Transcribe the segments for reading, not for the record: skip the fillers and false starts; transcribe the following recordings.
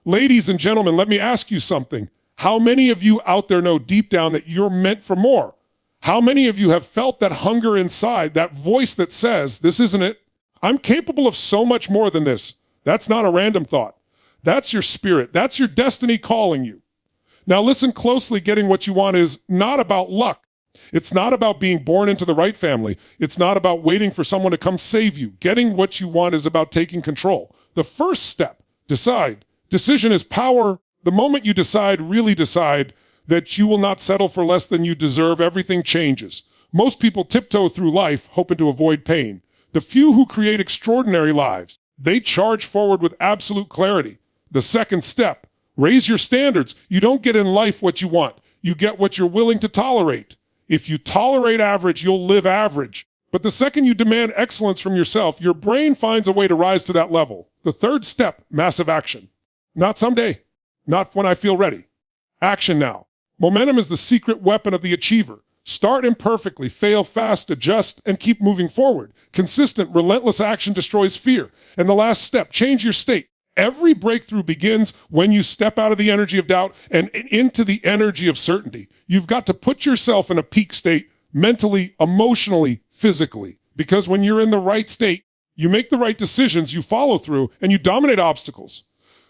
Ladies and gentlemen, let me ask you something. How many of you out there know deep down that you're meant for more? How many of you have felt that hunger inside, that voice that says, this isn't it? I'm capable of so much more than this. That's not a random thought. That's your spirit. That's your destiny calling you. Now listen closely. Getting what you want is not about luck. It's not about being born into the right family. It's not about waiting for someone to come save you. Getting what you want is about taking control. The first step, decide. Decision is power. The moment you decide, really decide, that you will not settle for less than you deserve, everything changes. Most people tiptoe through life hoping to avoid pain. The few who create extraordinary lives, they charge forward with absolute clarity. The second step, raise your standards. You don't get in life what you want. You get what you're willing to tolerate. If you tolerate average, you'll live average. But the second you demand excellence from yourself, your brain finds a way to rise to that level. The third step, massive action. Not someday. Not when I feel ready. Action now. Momentum is the secret weapon of the achiever. Start imperfectly, fail fast, adjust, and keep moving forward. Consistent, relentless action destroys fear. And the last step, change your state. Every breakthrough begins when you step out of the energy of doubt and into the energy of certainty. You've got to put yourself in a peak state, mentally, emotionally, physically. Because when you're in the right state, you make the right decisions, you follow through, and you dominate obstacles.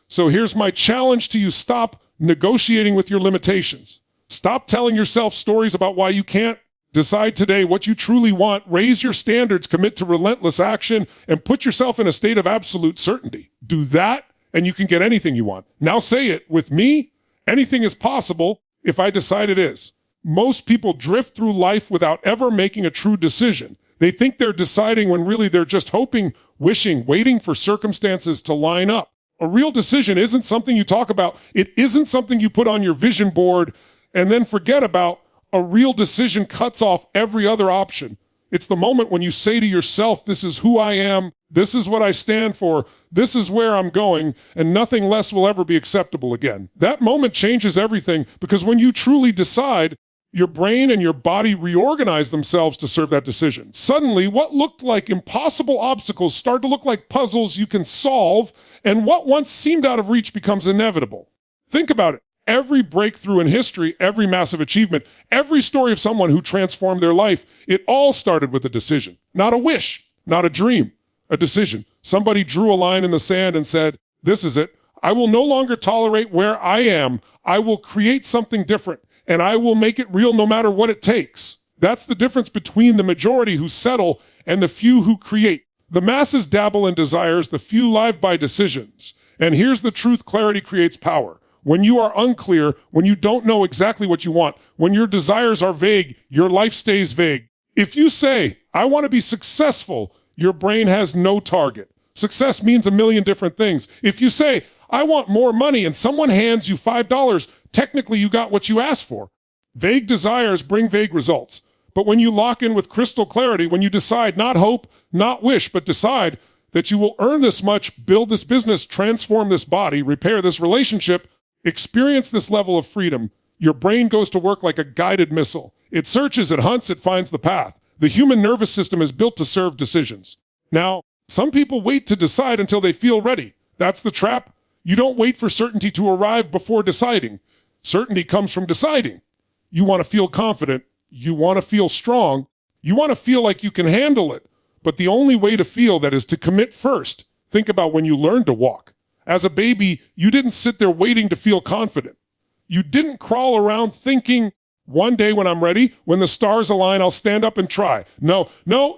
So here's my challenge to you. Stop negotiating with your limitations. Stop telling yourself stories about why you can't. Decide today what you truly want. Raise your standards, commit to relentless action, and put yourself in a state of absolute certainty. Do that, and you can get anything you want. Now say it with me. Anything is possible if I decide it is. Most people drift through life without ever making a true decision. They think they're deciding when really they're just hoping, wishing, waiting for circumstances to line up. A real decision isn't something you talk about. It isn't something you put on your vision board and then forget about. A real decision cuts off every other option. It's the moment when you say to yourself, this is who I am, this is what I stand for, this is where I'm going, and nothing less will ever be acceptable again. That moment changes everything, because when you truly decide, your brain and your body reorganize themselves to serve that decision. Suddenly, what looked like impossible obstacles start to look like puzzles you can solve, and what once seemed out of reach becomes inevitable. Think about it. Every breakthrough in history, every massive achievement, every story of someone who transformed their life, it all started with a decision. Not a wish, not a dream, a decision. Somebody drew a line in the sand and said, this is it. I will no longer tolerate where I am. I will create something different, and I will make it real no matter what it takes. That's the difference between the majority who settle and the few who create. The masses dabble in desires, the few live by decisions. And here's the truth: clarity creates power. When you are unclear, when you don't know exactly what you want, when your desires are vague, your life stays vague. If you say, I want to be successful, your brain has no target. Success means a million different things. If you say, I want more money, and someone hands you $5, technically you got what you asked for. Vague desires bring vague results. But when you lock in with crystal clarity, when you decide, not hope, not wish, but decide that you will earn this much, build this business, transform this body, repair this relationship, experience this level of freedom, your brain goes to work like a guided missile. It searches, it hunts, it finds the path. The human nervous system is built to serve decisions. Now, some people wait to decide until they feel ready. That's the trap. You don't wait for certainty to arrive before deciding. Certainty comes from deciding. You want to feel confident. You want to feel strong. You want to feel like you can handle it. But the only way to feel that is to commit first. Think about when you learned to walk. As a baby, you didn't sit there waiting to feel confident. You didn't crawl around thinking, one day when I'm ready, when the stars align, I'll stand up and try. No,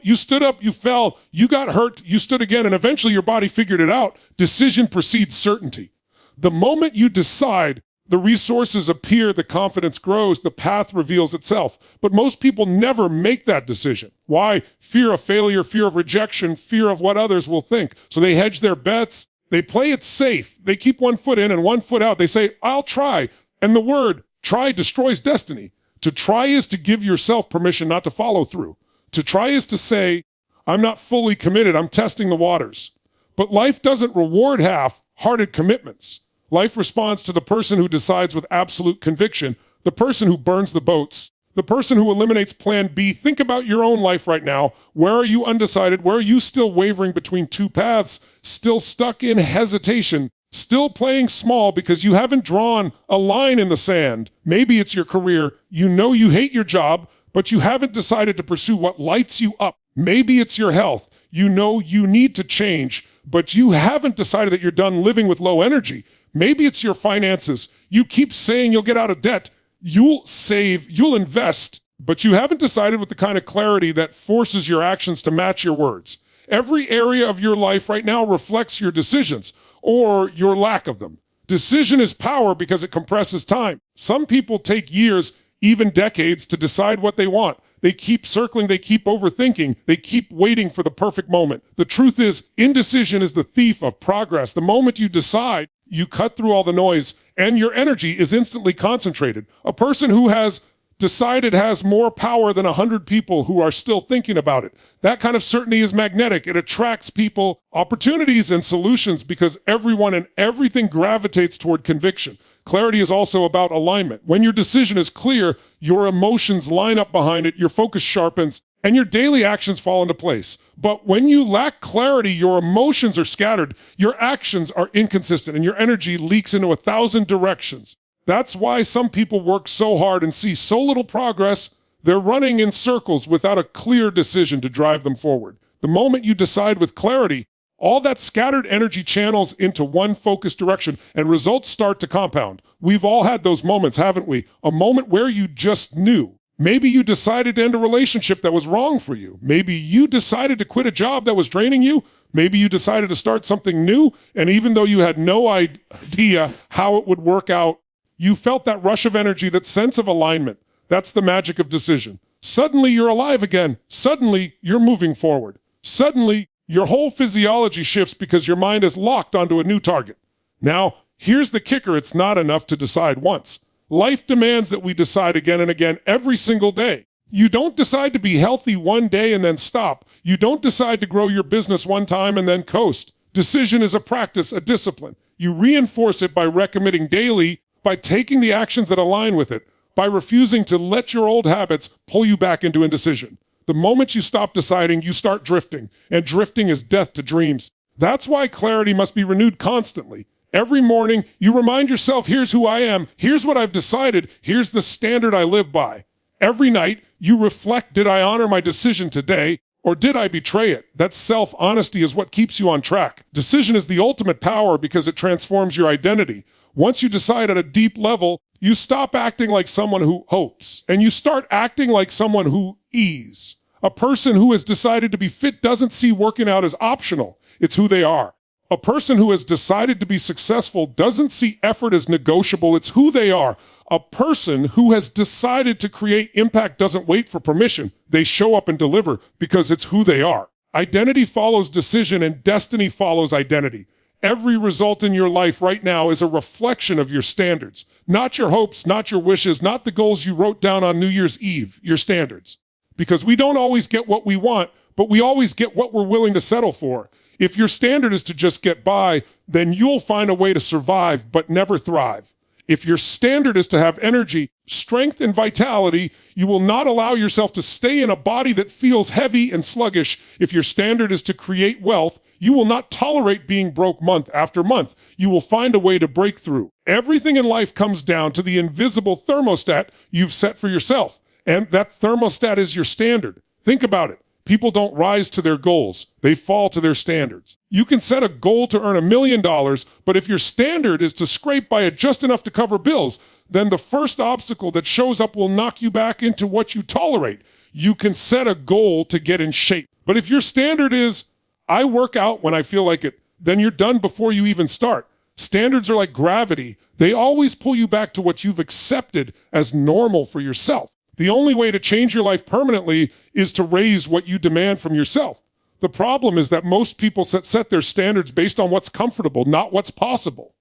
you stood up, you fell, you got hurt, you stood again, and eventually your body figured it out. Decision precedes certainty. The moment you decide, the resources appear, the confidence grows, the path reveals itself. But most people never make that decision. Why? Fear of failure, fear of rejection, fear of what others will think. So they hedge their bets. They play it safe. They keep one foot in and one foot out. They say, I'll try. And the word try destroys destiny. To try is to give yourself permission not to follow through. To try is to say, I'm not fully committed. I'm testing the waters. But life doesn't reward half-hearted commitments. Life responds to the person who decides with absolute conviction, the person who burns the boats, the person who eliminates plan B. Think about your own life right now. Where are you undecided? Where are you still wavering between two paths? Still stuck in hesitation? still playing small because you haven't drawn a line in the sand. Maybe it's your career. You know you hate your job, but you haven't decided to pursue what lights you up. Maybe it's your health. You know you need to change, but you haven't decided that you're done living with low energy. Maybe it's your finances. You keep saying you'll get out of debt. You'll save, you'll invest, but you haven't decided with the kind of clarity that forces your actions to match your words. Every area of your life right now reflects your decisions or your lack of them. Decision is power because it compresses time. Some people take years, even decades, to decide what they want. They keep circling, they keep overthinking, they keep waiting for the perfect moment. The truth is, indecision is the thief of progress. The moment you decide, you cut through all the noise and your energy is instantly concentrated. A person who has decided has more power than 100 people who are still thinking about it. That kind of certainty is magnetic. It attracts people, opportunities, and solutions because everyone and everything gravitates toward conviction. Clarity is also about alignment. When your decision is clear, your emotions line up behind it, your focus sharpens, and your daily actions fall into place. But when you lack clarity, your emotions are scattered, your actions are inconsistent, and your energy leaks into 1,000 directions. That's why some people work so hard and see so little progress. They're running in circles without a clear decision to drive them forward. The moment you decide with clarity, all that scattered energy channels into one focused direction and results start to compound. We've all had those moments, haven't we? A moment where you just knew. Maybe you decided to end a relationship that was wrong for you. Maybe you decided to quit a job that was draining you. Maybe you decided to start something new, and even though you had no idea how it would work out, you felt that rush of energy, that sense of alignment. That's the magic of decision. Suddenly you're alive again. Suddenly you're moving forward. Suddenly your whole physiology shifts because your mind is locked onto a new target. Now, here's the kicker. It's not enough to decide once. Life demands that we decide again and again every single day. You don't decide to be healthy one day and then stop. You don't decide to grow your business one time and then coast. Decision is a practice, a discipline. You reinforce it by recommitting daily, by taking the actions that align with it, by refusing to let your old habits pull you back into indecision. The moment you stop deciding, you start drifting, and drifting is death to dreams. That's why clarity must be renewed constantly. Every morning, you remind yourself, here's who I am, here's what I've decided, here's the standard I live by. Every night, you reflect, did I honor my decision today, or did I betray it? That self-honesty is what keeps you on track. Decision is the ultimate power because it transforms your identity. Once you decide at a deep level, you stop acting like someone who hopes, and you start acting like someone who is. A person who has decided to be fit doesn't see working out as optional. It's who they are. A person who has decided to be successful doesn't see effort as negotiable. It's who they are. A person who has decided to create impact doesn't wait for permission. They show up and deliver because it's who they are. Identity follows decision and destiny follows identity. Every result in your life right now is a reflection of your standards. Not your hopes, not your wishes, not the goals you wrote down on New Year's Eve, your standards. Because we don't always get what we want, but we always get what we're willing to settle for. If your standard is to just get by, then you'll find a way to survive, but never thrive. If your standard is to have energy, strength, and vitality, you will not allow yourself to stay in a body that feels heavy and sluggish. If your standard is to create wealth, you will not tolerate being broke month after month. You will find a way to break through. Everything in life comes down to the invisible thermostat you've set for yourself. And that thermostat is your standard. Think about it. People don't rise to their goals. They fall to their standards. You can set a goal to earn $1 million, but if your standard is to scrape by it just enough to cover bills, then the first obstacle that shows up will knock you back into what you tolerate. You can set a goal to get in shape. But if your standard is, I work out when I feel like it, then you're done before you even start. Standards are like gravity. They always pull you back to what you've accepted as normal for yourself. The only way to change your life permanently is to raise what you demand from yourself. The problem is that most people set their standards based on what's comfortable, not what's possible.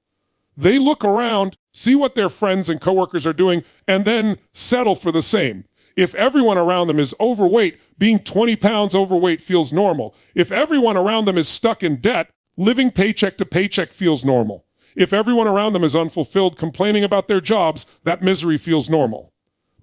They look around, see what their friends and coworkers are doing, and then settle for the same. If everyone around them is overweight, being 20 pounds overweight feels normal. If everyone around them is stuck in debt, living paycheck to paycheck feels normal. If everyone around them is unfulfilled, complaining about their jobs, that misery feels normal.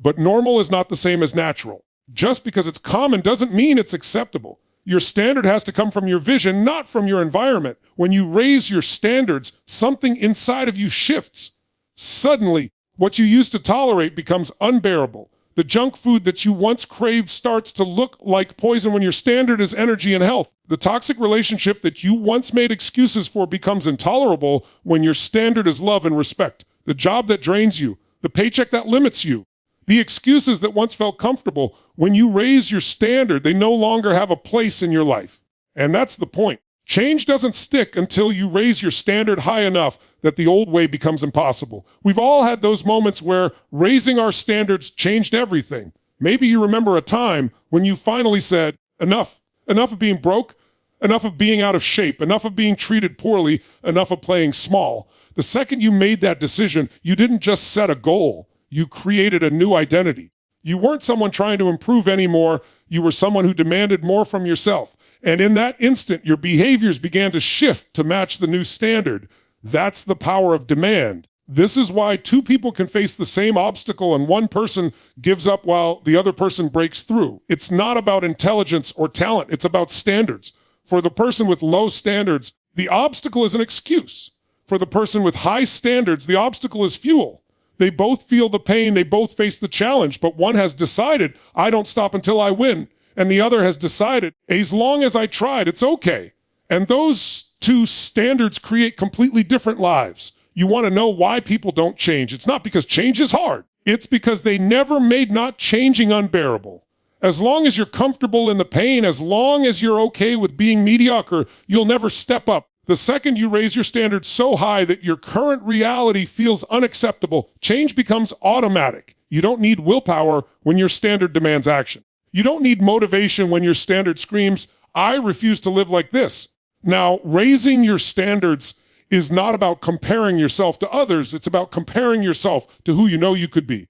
But normal is not the same as natural. Just because it's common doesn't mean it's acceptable. Your standard has to come from your vision, not from your environment. When you raise your standards, something inside of you shifts. Suddenly, what you used to tolerate becomes unbearable. The junk food that you once craved starts to look like poison when your standard is energy and health. The toxic relationship that you once made excuses for becomes intolerable when your standard is love and respect. The job that drains you, the paycheck that limits you, the excuses that once felt comfortable, when you raise your standard, they no longer have a place in your life. And that's the point. Change doesn't stick until you raise your standard high enough that the old way becomes impossible. We've all had those moments where raising our standards changed everything. Maybe you remember a time when you finally said, enough. Enough of being broke, enough of being out of shape, enough of being treated poorly, enough of playing small. The second you made that decision, you didn't just set a goal. You created a new identity. You weren't someone trying to improve anymore. You were someone who demanded more from yourself. And in that instant, your behaviors began to shift to match the new standard. That's the power of demand. This is why two people can face the same obstacle and one person gives up while the other person breaks through. It's not about intelligence or talent. It's about standards. For the person with low standards, the obstacle is an excuse. For the person with high standards, the obstacle is fuel. They both feel the pain, they both face the challenge, but one has decided, I don't stop until I win. And the other has decided, as long as I tried, it's okay. And those two standards create completely different lives. You want to know why people don't change. It's not because change is hard. It's because they never made not changing unbearable. As long as you're comfortable in the pain, as long as you're okay with being mediocre, you'll never step up. The second you raise your standards so high that your current reality feels unacceptable, change becomes automatic. You don't need willpower when your standard demands action. You don't need motivation when your standard screams, I refuse to live like this. Now, raising your standards is not about comparing yourself to others. It's about comparing yourself to who you know you could be.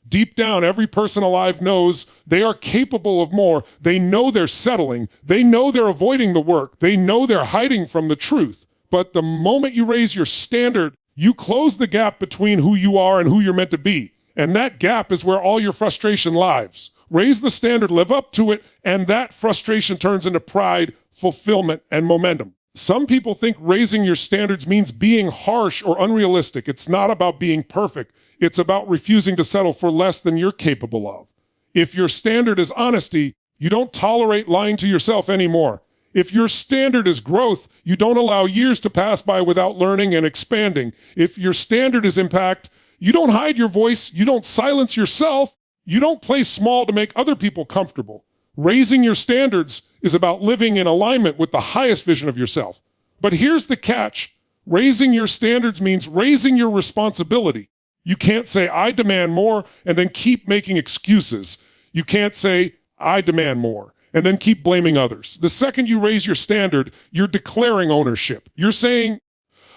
Deep down, every person alive knows they are capable of more. They know they're settling. They know they're avoiding the work. They know they're hiding from the truth. But the moment you raise your standard, you close the gap between who you are and who you're meant to be. And that gap is where all your frustration lies. Raise the standard, live up to it, and that frustration turns into pride, fulfillment, and momentum. Some people think raising your standards means being harsh or unrealistic. It's not about being perfect. It's about refusing to settle for less than you're capable of. If your standard is honesty, you don't tolerate lying to yourself anymore. If your standard is growth, you don't allow years to pass by without learning and expanding. If your standard is impact, you don't hide your voice, you don't silence yourself, you don't play small to make other people comfortable. Raising your standards is about living in alignment with the highest vision of yourself. But here's the catch. Raising your standards means raising your responsibility. You can't say, I demand more, and then keep making excuses. You can't say, I demand more, and then keep blaming others. The second you raise your standard, you're declaring ownership. You're saying,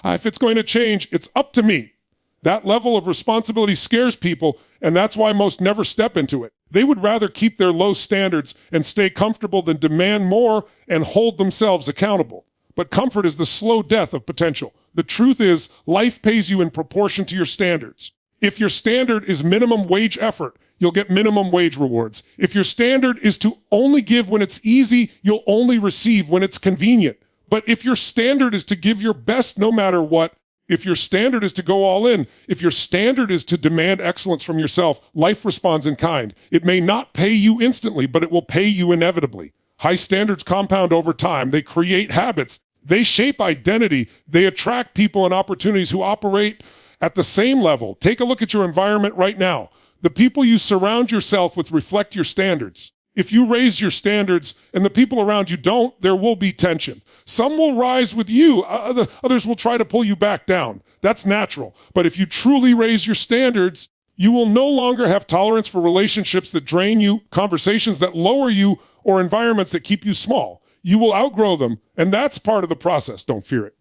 if it's going to change, it's up to me. That level of responsibility scares people, and that's why most never step into it. They would rather keep their low standards and stay comfortable than demand more and hold themselves accountable. But comfort is the slow death of potential. The truth is, life pays you in proportion to your standards. If your standard is minimum wage effort, you'll get minimum wage rewards. If your standard is to only give when it's easy, you'll only receive when it's convenient. But if your standard is to give your best no matter what, if your standard is to go all in, if your standard is to demand excellence from yourself, life responds in kind. It may not pay you instantly, but it will pay you inevitably. High standards compound over time. They create habits. They shape identity. They attract people and opportunities who operate at the same level. Take a look at your environment right now. The people you surround yourself with reflect your standards. If you raise your standards and the people around you don't, there will be tension. Some will rise with you. Others will try to pull you back down. That's natural. But if you truly raise your standards, you will no longer have tolerance for relationships that drain you, conversations that lower you, or environments that keep you small. You will outgrow them, and that's part of the process. Don't fear it.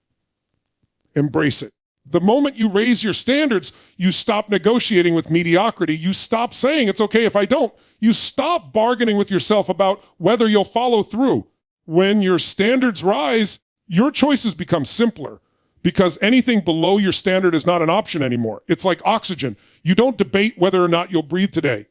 Embrace it. The moment you raise your standards, you stop negotiating with mediocrity. You stop saying, it's okay if I don't. You stop bargaining with yourself about whether you'll follow through. When your standards rise, your choices become simpler because anything below your standard is not an option anymore. It's like oxygen. You don't debate whether or not you'll breathe today.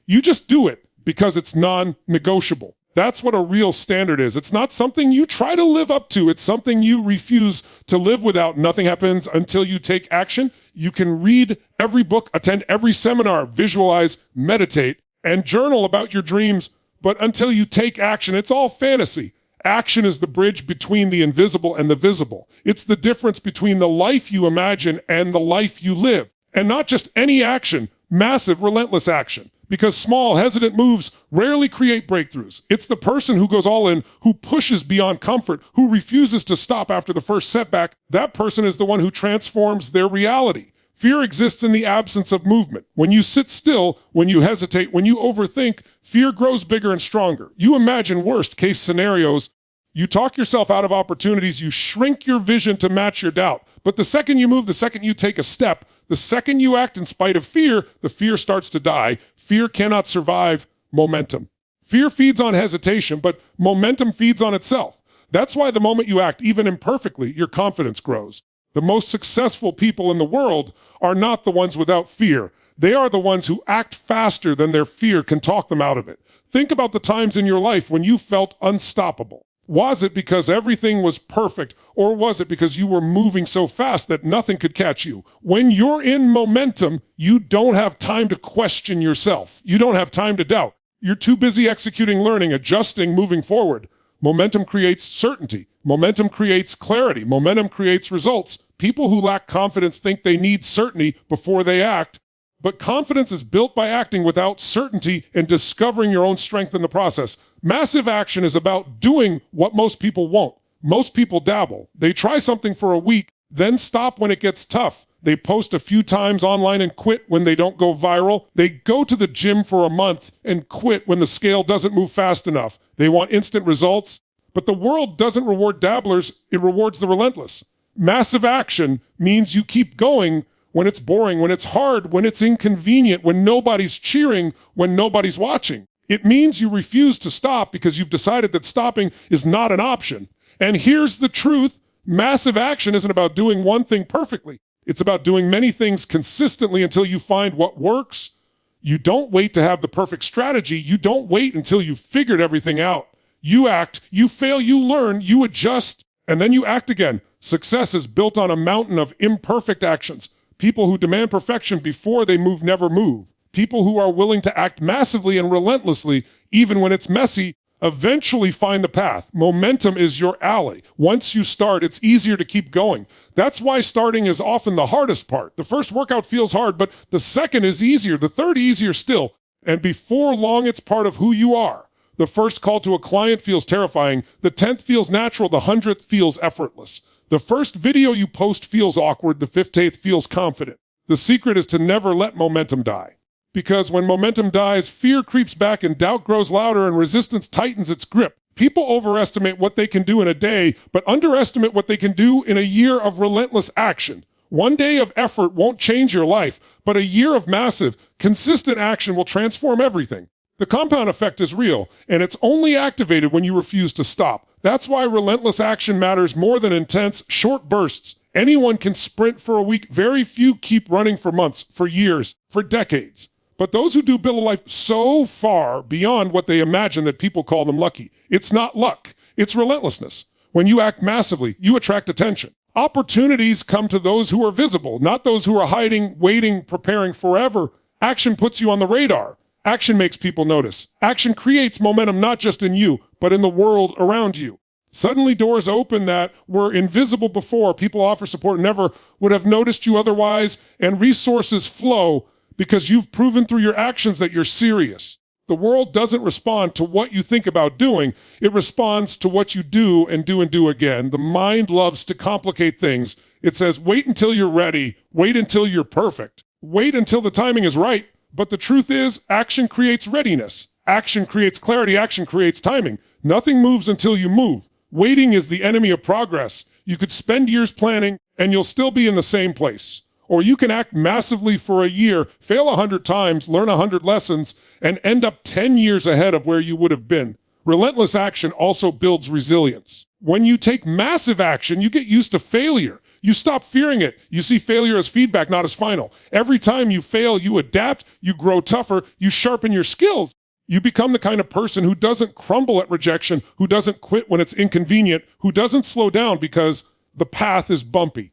You just do it because it's non-negotiable. That's what a real standard is. It's not something you try to live up to. It's something you refuse to live without. Nothing happens until you take action. You can read every book, attend every seminar, visualize, meditate, and journal about your dreams. But until you take action, it's all fantasy. Action is the bridge between the invisible and the visible. It's the difference between the life you imagine and the life you live. And not just any action, massive, relentless action. Because small, hesitant moves rarely create breakthroughs. It's the person who goes all in, who pushes beyond comfort, who refuses to stop after the first setback. That person is the one who transforms their reality. Fear exists in the absence of movement. When you sit still, when you hesitate, when you overthink, fear grows bigger and stronger. You imagine worst-case scenarios. You talk yourself out of opportunities. You shrink your vision to match your doubt. But the second you move, the second you take a step, the second you act in spite of fear, the fear starts to die. Fear cannot survive momentum. Fear feeds on hesitation, but momentum feeds on itself. That's why the moment you act, even imperfectly, your confidence grows. The most successful people in the world are not the ones without fear. They are the ones who act faster than their fear can talk them out of it. Think about the times in your life when you felt unstoppable. Was it because everything was perfect, or was it because you were moving so fast that nothing could catch you? When you're in momentum, you don't have time to question yourself. You don't have time to doubt. You're too busy executing, learning, adjusting, moving forward. Momentum creates certainty. Momentum creates clarity. Momentum creates results. People who lack confidence think they need certainty before they act. But confidence is built by acting without certainty and discovering your own strength in the process. Massive action is about doing what most people won't. Most people dabble. They try something for a week, then stop when it gets tough. They post a few times online and quit when they don't go viral. They go to the gym for a month and quit when the scale doesn't move fast enough. They want instant results. But the world doesn't reward dabblers, it rewards the relentless. Massive action means you keep going when it's boring, when it's hard, when it's inconvenient, when nobody's cheering, when nobody's watching. It means you refuse to stop because you've decided that stopping is not an option. And here's the truth. Massive action isn't about doing one thing perfectly. It's about doing many things consistently until you find what works. You don't wait to have the perfect strategy. You don't wait until you've figured everything out. You act, you fail, you learn, you adjust, and then you act again. Success is built on a mountain of imperfect actions. People who demand perfection before they move never move. People who are willing to act massively and relentlessly, even when it's messy, eventually find the path. Momentum is your ally. Once you start, it's easier to keep going. That's why starting is often the hardest part. The first workout feels hard, but the second is easier, the third easier still. And before long, it's part of who you are. The first call to a client feels terrifying. The 10th feels natural. The 100th feels effortless. The first video you post feels awkward. The 15th feels confident. The secret is to never let momentum die. Because when momentum dies, fear creeps back and doubt grows louder and resistance tightens its grip. People overestimate what they can do in a day, but underestimate what they can do in a year of relentless action. One day of effort won't change your life, but a year of massive, consistent action will transform everything. The compound effect is real, and it's only activated when you refuse to stop. That's why relentless action matters more than intense, short bursts. Anyone can sprint for a week. Very few keep running for months, for years, for decades. But those who do build a life so far beyond what they imagine that people call them lucky. It's not luck. It's relentlessness. When you act massively, you attract attention. Opportunities come to those who are visible, not those who are hiding, waiting, preparing forever. Action puts you on the radar. Action makes people notice. Action creates momentum not just in you, but in the world around you. Suddenly doors open that were invisible before. People offer support never would have noticed you otherwise, and resources flow because you've proven through your actions that you're serious. The world doesn't respond to what you think about doing. It responds to what you do and do again. The mind loves to complicate things. It says, wait until you're ready. Wait until you're perfect. Wait until the timing is right. But the truth is, action creates readiness. Action creates clarity. Action creates timing. Nothing moves until you move. Waiting is the enemy of progress. You could spend years planning and you'll still be in the same place. Or you can act massively for a year, fail 100 times, learn 100 lessons, and end up 10 years ahead of where you would have been. Relentless action also builds resilience. When you take massive action, you get used to failure. You stop fearing it. You see failure as feedback, not as final. Every time you fail, you adapt, you grow tougher, you sharpen your skills. You become the kind of person who doesn't crumble at rejection, who doesn't quit when it's inconvenient, who doesn't slow down because the path is bumpy.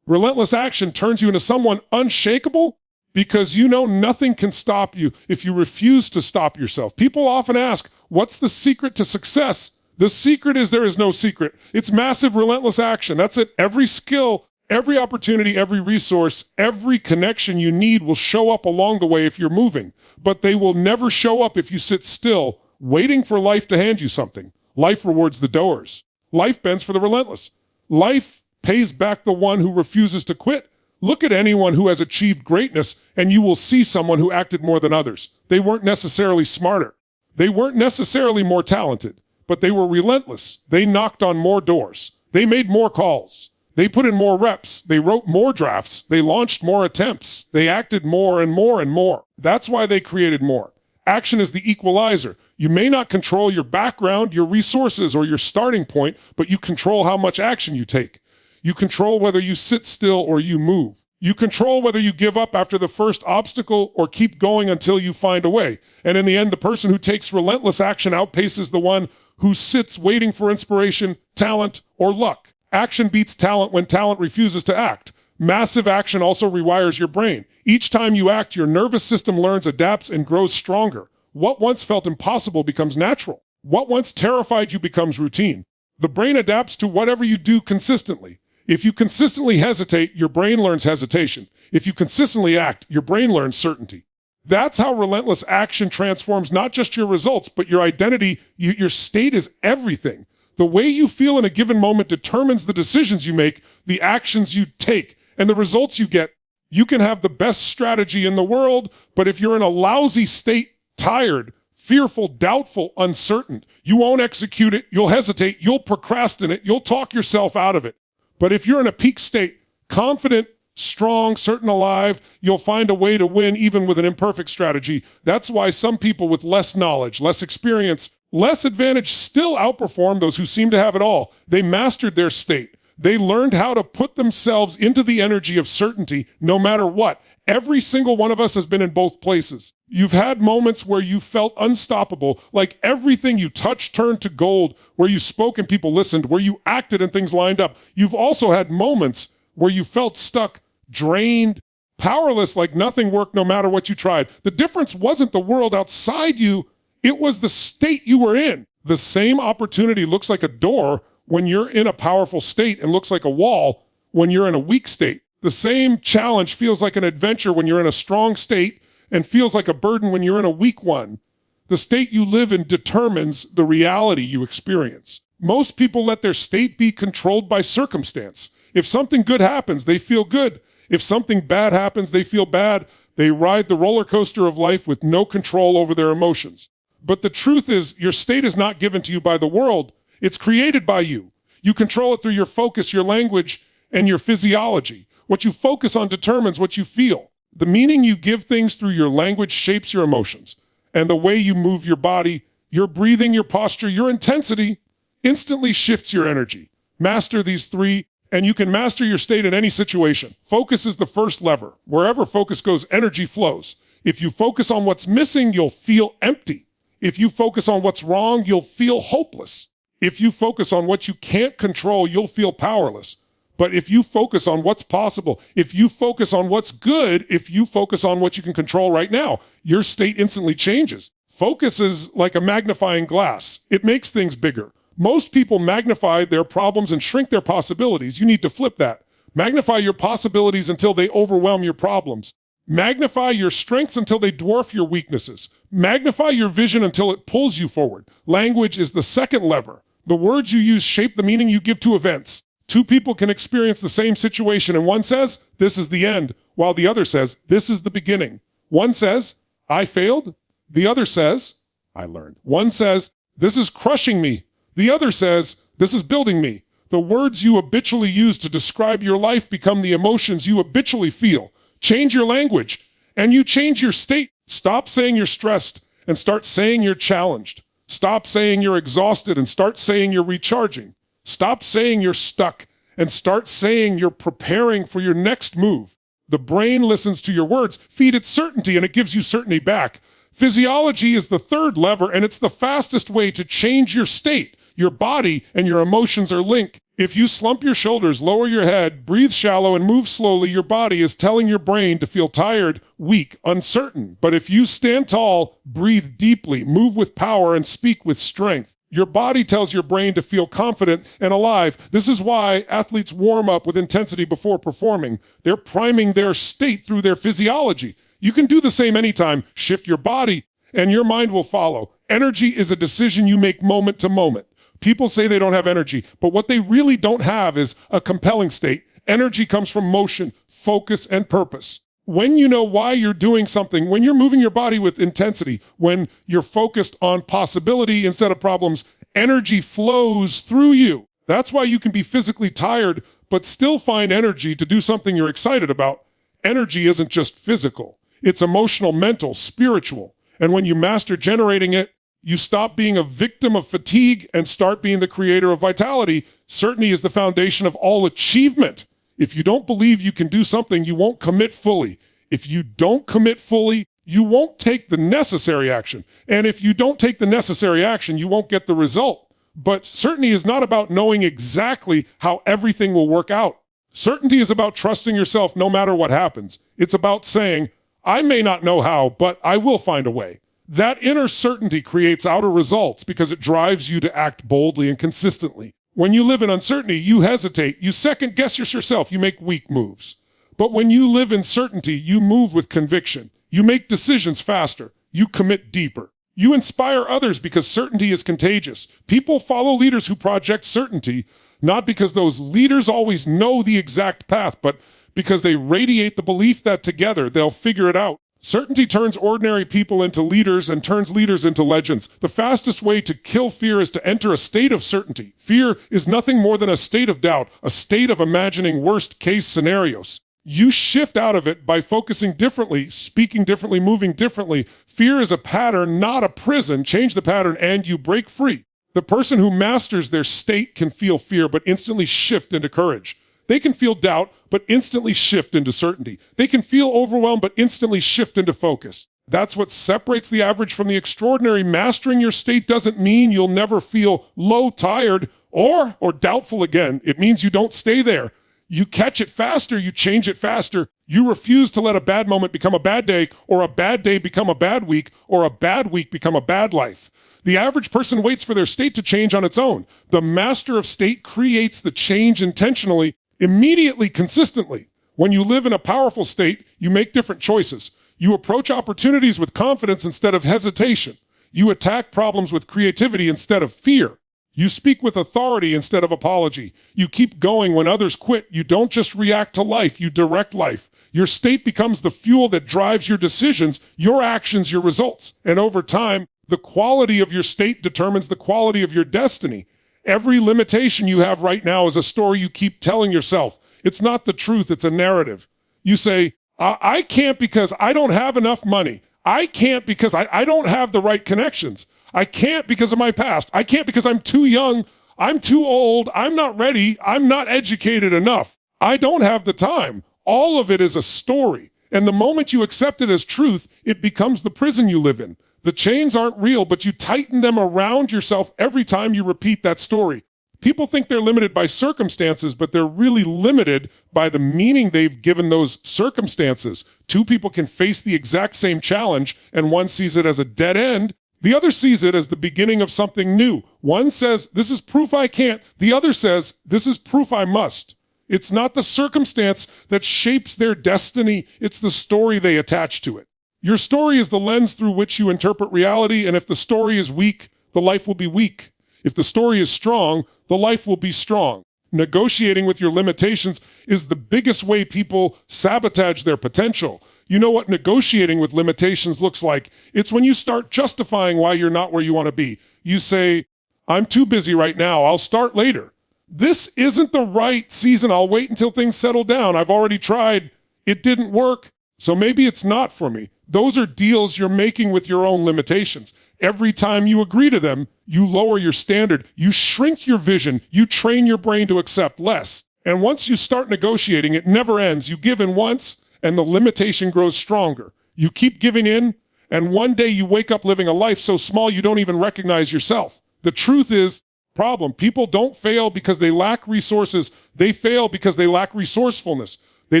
Relentless action turns you into someone unshakable because you know nothing can stop you if you refuse to stop yourself. People often ask, what's the secret to success? The secret is there is no secret. It's massive, relentless action. That's it. Every skill, every opportunity, every resource, every connection you need will show up along the way if you're moving. But they will never show up if you sit still, waiting for life to hand you something. Life rewards the doers. Life bends for the relentless. Life pays back the one who refuses to quit. Look at anyone who has achieved greatness, and you will see someone who acted more than others. They weren't necessarily smarter. They weren't necessarily more talented, but they were relentless. They knocked on more doors. They made more calls. They put in more reps. They wrote more drafts. They launched more attempts. They acted more and more and more. That's why they created more. Action is the equalizer. You may not control your background, your resources, or your starting point, but you control how much action you take. You control whether you sit still or you move. You control whether you give up after the first obstacle or keep going until you find a way. And in the end, the person who takes relentless action outpaces the one who sits waiting for inspiration, talent, or luck. Action beats talent when talent refuses to act. Massive action also rewires your brain. Each time you act, your nervous system learns, adapts, and grows stronger. What once felt impossible becomes natural. What once terrified you becomes routine. The brain adapts to whatever you do consistently. If you consistently hesitate, your brain learns hesitation. If you consistently act, your brain learns certainty. That's how relentless action transforms not just your results, but your identity. Your state is everything. The way you feel in a given moment determines the decisions you make, the actions you take, and the results you get. You can have the best strategy in the world, but if you're in a lousy state, tired, fearful, doubtful, uncertain, you won't execute it, you'll hesitate, you'll procrastinate, you'll talk yourself out of it. But if you're in a peak state, confident, strong, certain, alive, you'll find a way to win even with an imperfect strategy. That's why some people with less knowledge, less experience, less advantage still outperform those who seem to have it all. They mastered their state. They learned how to put themselves into the energy of certainty no matter what. Every single one of us has been in both places. You've had moments where you felt unstoppable, like everything you touched turned to gold, where you spoke and people listened, where you acted and things lined up. You've also had moments where you felt stuck, drained, powerless, like nothing worked no matter what you tried. The difference wasn't the world outside you, it was the state you were in. The same opportunity looks like a door when you're in a powerful state and looks like a wall when you're in a weak state. The same challenge feels like an adventure when you're in a strong state and feels like a burden when you're in a weak one. The state you live in determines the reality you experience. Most people let their state be controlled by circumstance. If something good happens, they feel good. If something bad happens, they feel bad. They ride the roller coaster of life with no control over their emotions. But the truth is, your state is not given to you by the world. It's created by you. You control it through your focus, your language, and your physiology. What you focus on determines what you feel. The meaning you give things through your language shapes your emotions. And the way you move your body, your breathing, your posture, your intensity instantly shifts your energy. Master these three, and you can master your state in any situation. Focus is the first lever. Wherever focus goes, energy flows. If you focus on what's missing, you'll feel empty. If you focus on what's wrong, you'll feel hopeless. If you focus on what you can't control, you'll feel powerless. But if you focus on what's possible, if you focus on what's good, if you focus on what you can control right now, your state instantly changes. Focus is like a magnifying glass. It makes things bigger. Most people magnify their problems and shrink their possibilities. You need to flip that. Magnify your possibilities until they overwhelm your problems. Magnify your strengths until they dwarf your weaknesses. Magnify your vision until it pulls you forward. Language is the second lever. The words you use shape the meaning you give to events. Two people can experience the same situation, and one says, this is the end, while the other says, this is the beginning. One says, I failed. The other says, I learned. One says, this is crushing me. The other says, this is building me. The words you habitually use to describe your life become the emotions you habitually feel. Change your language, and you change your state. Stop saying you're stressed, and start saying you're challenged. Stop saying you're exhausted, and start saying you're recharging. Stop saying you're stuck and start saying you're preparing for your next move. The brain listens to your words, feed it certainty, and it gives you certainty back. Physiology is the third lever, and it's the fastest way to change your state. Your body and your emotions are linked. If you slump your shoulders, lower your head, breathe shallow, and move slowly, your body is telling your brain to feel tired, weak, uncertain. But if you stand tall, breathe deeply, move with power, and speak with strength, your body tells your brain to feel confident and alive. This is why athletes warm up with intensity before performing. They're priming their state through their physiology. You can do the same anytime. Shift your body, and your mind will follow. Energy is a decision you make moment to moment. People say they don't have energy, but what they really don't have is a compelling state. Energy comes from motion, focus, and purpose. When you know why you're doing something, when you're moving your body with intensity, when you're focused on possibility instead of problems, energy flows through you. That's why you can be physically tired, but still find energy to do something you're excited about. Energy isn't just physical. It's emotional, mental, spiritual. And when you master generating it, you stop being a victim of fatigue and start being the creator of vitality. Certainty is the foundation of all achievement. If you don't believe you can do something, you won't commit fully. If you don't commit fully, you won't take the necessary action. And if you don't take the necessary action, you won't get the result. But certainty is not about knowing exactly how everything will work out. Certainty is about trusting yourself no matter what happens. It's about saying, I may not know how, but I will find a way. That inner certainty creates outer results because it drives you to act boldly and consistently. When you live in uncertainty, you hesitate, you second guess yourself, you make weak moves. But when you live in certainty, you move with conviction. You make decisions faster. You commit deeper. You inspire others because certainty is contagious. People follow leaders who project certainty, not because those leaders always know the exact path, but because they radiate the belief that together they'll figure it out. Certainty turns ordinary people into leaders and turns leaders into legends. The fastest way to kill fear is to enter a state of certainty. Fear is nothing more than a state of doubt, a state of imagining worst-case scenarios. You shift out of it by focusing differently, speaking differently, moving differently. Fear is a pattern, not a prison. Change the pattern and you break free. The person who masters their state can feel fear but instantly shift into courage. They can feel doubt, but instantly shift into certainty. They can feel overwhelmed, but instantly shift into focus. That's what separates the average from the extraordinary. Mastering your state doesn't mean you'll never feel low, tired, or doubtful again. It means you don't stay there. You catch it faster, you change it faster. You refuse to let a bad moment become a bad day, or a bad day become a bad week, or a bad week become a bad life. The average person waits for their state to change on its own. The master of state creates the change intentionally, immediately, consistently. When you live in a powerful state, you make different choices. You approach opportunities with confidence instead of hesitation. You attack problems with creativity instead of fear. You speak with authority instead of apology. You keep going when others quit. You don't just react to life, you direct life. Your state becomes the fuel that drives your decisions, your actions, your results. And over time, the quality of your state determines the quality of your destiny. Every limitation you have right now is a story you keep telling yourself. It's not the truth, it's a narrative. You say, I can't because I don't have enough money. I can't because I don't have the right connections. I can't because of my past. I can't because I'm too young. I'm too old. I'm not ready. I'm not educated enough. I don't have the time. All of it is a story. And the moment you accept it as truth, it becomes the prison you live in. The chains aren't real, but you tighten them around yourself every time you repeat that story. People think they're limited by circumstances, but they're really limited by the meaning they've given those circumstances. Two people can face the exact same challenge, and one sees it as a dead end. The other sees it as the beginning of something new. One says, this is proof I can't. The other says, this is proof I must. It's not the circumstance that shapes their destiny. It's the story they attach to it. Your story is the lens through which you interpret reality, and if the story is weak, the life will be weak. If the story is strong, the life will be strong. Negotiating with your limitations is the biggest way people sabotage their potential. You know what negotiating with limitations looks like? It's when you start justifying why you're not where you want to be. You say, I'm too busy right now. I'll start later. This isn't the right season. I'll wait until things settle down. I've already tried. It didn't work. So maybe it's not for me. Those are deals you're making with your own limitations. Every time you agree to them, you lower your standard. You shrink your vision. You train your brain to accept less. And once you start negotiating, it never ends. You give in once, and the limitation grows stronger. You keep giving in, And one day you wake up living a life so small you don't even recognize yourself. The truth is, problem. People don't fail because they lack resources. They fail because they lack resourcefulness. They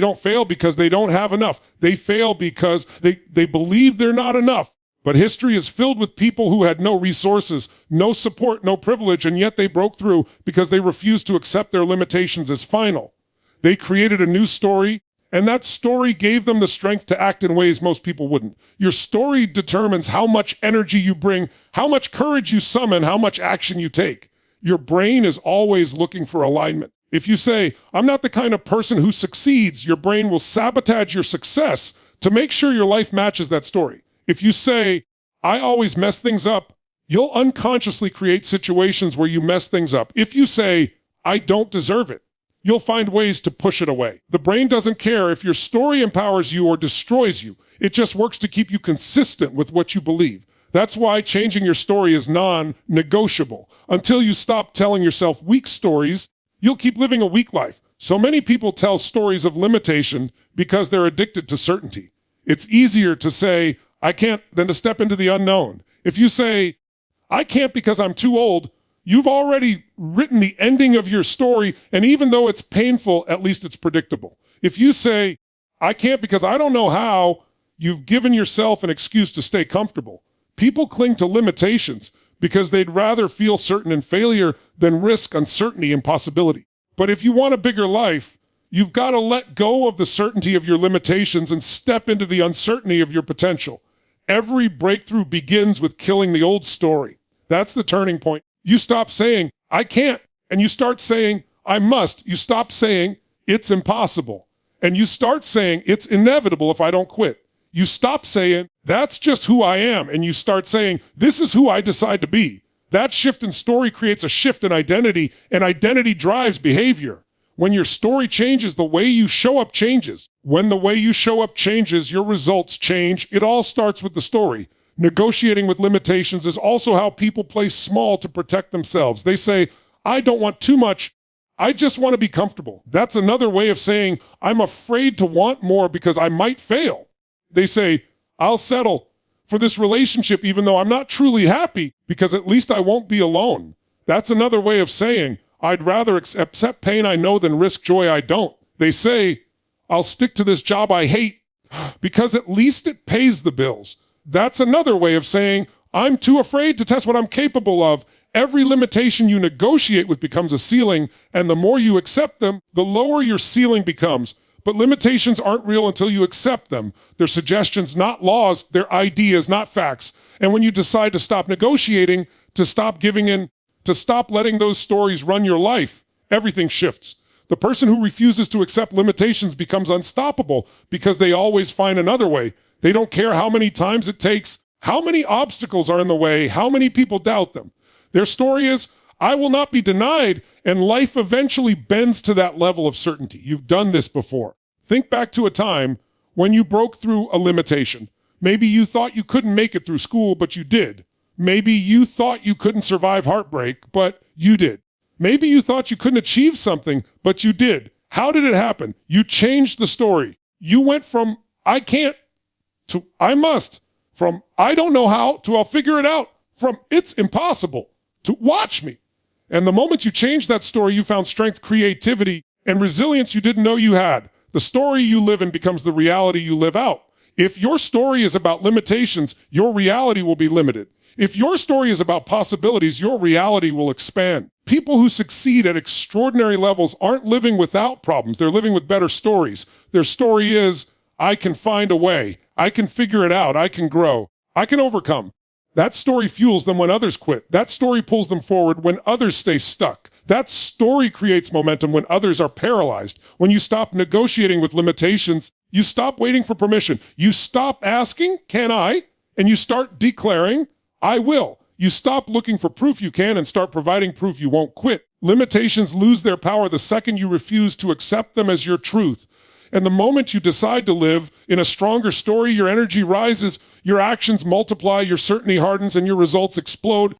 don't fail because they don't have enough. They fail because they believe they're not enough. But history is filled with people who had no resources, no support, no privilege, and yet they broke through because they refused to accept their limitations as final. They created a new story, and that story gave them the strength to act in ways most people wouldn't. Your story determines how much energy you bring, how much courage you summon, how much action you take. Your brain is always looking for alignment. If you say, I'm not the kind of person who succeeds, your brain will sabotage your success to make sure your life matches that story. If you say, I always mess things up, you'll unconsciously create situations where you mess things up. If you say, I don't deserve it, you'll find ways to push it away. The brain doesn't care if your story empowers you or destroys you. It just works to keep you consistent with what you believe. That's why changing your story is non-negotiable. Until you stop telling yourself weak stories, you'll keep living a weak life. So many people tell stories of limitation because they're addicted to certainty. It's easier to say, I can't, than to step into the unknown. If you say, I can't because I'm too old, you've already written the ending of your story, and even though it's painful, at least it's predictable. If you say, I can't because I don't know how, you've given yourself an excuse to stay comfortable. People cling to limitations because they'd rather feel certain in failure than risk uncertainty and possibility. But if you want a bigger life, you've got to let go of the certainty of your limitations and step into the uncertainty of your potential. Every breakthrough begins with killing the old story. That's the turning point. You stop saying, I can't, and you start saying, I must. You stop saying, it's impossible. And you start saying, it's inevitable if I don't quit. You stop saying, that's just who I am, and you start saying, this is who I decide to be. That shift in story creates a shift in identity, and identity drives behavior. When your story changes, the way you show up changes. When the way you show up changes, your results change. It all starts with the story. Negotiating with limitations is also how people play small to protect themselves. They say, I don't want too much. I just want to be comfortable. That's another way of saying, I'm afraid to want more because I might fail. They say, I'll settle for this relationship even though I'm not truly happy because at least I won't be alone. That's another way of saying, I'd rather accept pain I know than risk joy I don't. They say, I'll stick to this job I hate because at least it pays the bills. That's another way of saying, I'm too afraid to test what I'm capable of. Every limitation you negotiate with becomes a ceiling, and the more you accept them, the lower your ceiling becomes. But limitations aren't real until you accept them. They're suggestions, not laws. They're ideas, not facts. And when you decide to stop negotiating, to stop giving in, to stop letting those stories run your life, everything shifts. The person who refuses to accept limitations becomes unstoppable because they always find another way. They don't care how many times it takes, how many obstacles are in the way, how many people doubt them. Their story is, I will not be denied, and life eventually bends to that level of certainty. You've done this before. Think back to a time when you broke through a limitation. Maybe you thought you couldn't make it through school, but you did. Maybe you thought you couldn't survive heartbreak, but you did. Maybe you thought you couldn't achieve something, but you did. How did it happen? You changed the story. You went from I can't to I must, from I don't know how to I'll figure it out, from it's impossible to watch me. And the moment you changed that story, you found strength, creativity, and resilience you didn't know you had. The story you live in becomes the reality you live out. If your story is about limitations, your reality will be limited. If your story is about possibilities, your reality will expand. People who succeed at extraordinary levels aren't living without problems. They're living with better stories. Their story is, I can find a way. I can figure it out. I can grow. I can overcome. That story fuels them when others quit. That story pulls them forward when others stay stuck. That story creates momentum when others are paralyzed. When you stop negotiating with limitations, you stop waiting for permission. You stop asking, can I? And you start declaring, I will. You stop looking for proof you can and start providing proof you won't quit. Limitations lose their power the second you refuse to accept them as your truth. And the moment you decide to live in a stronger story, your energy rises, your actions multiply, your certainty hardens, and your results explode.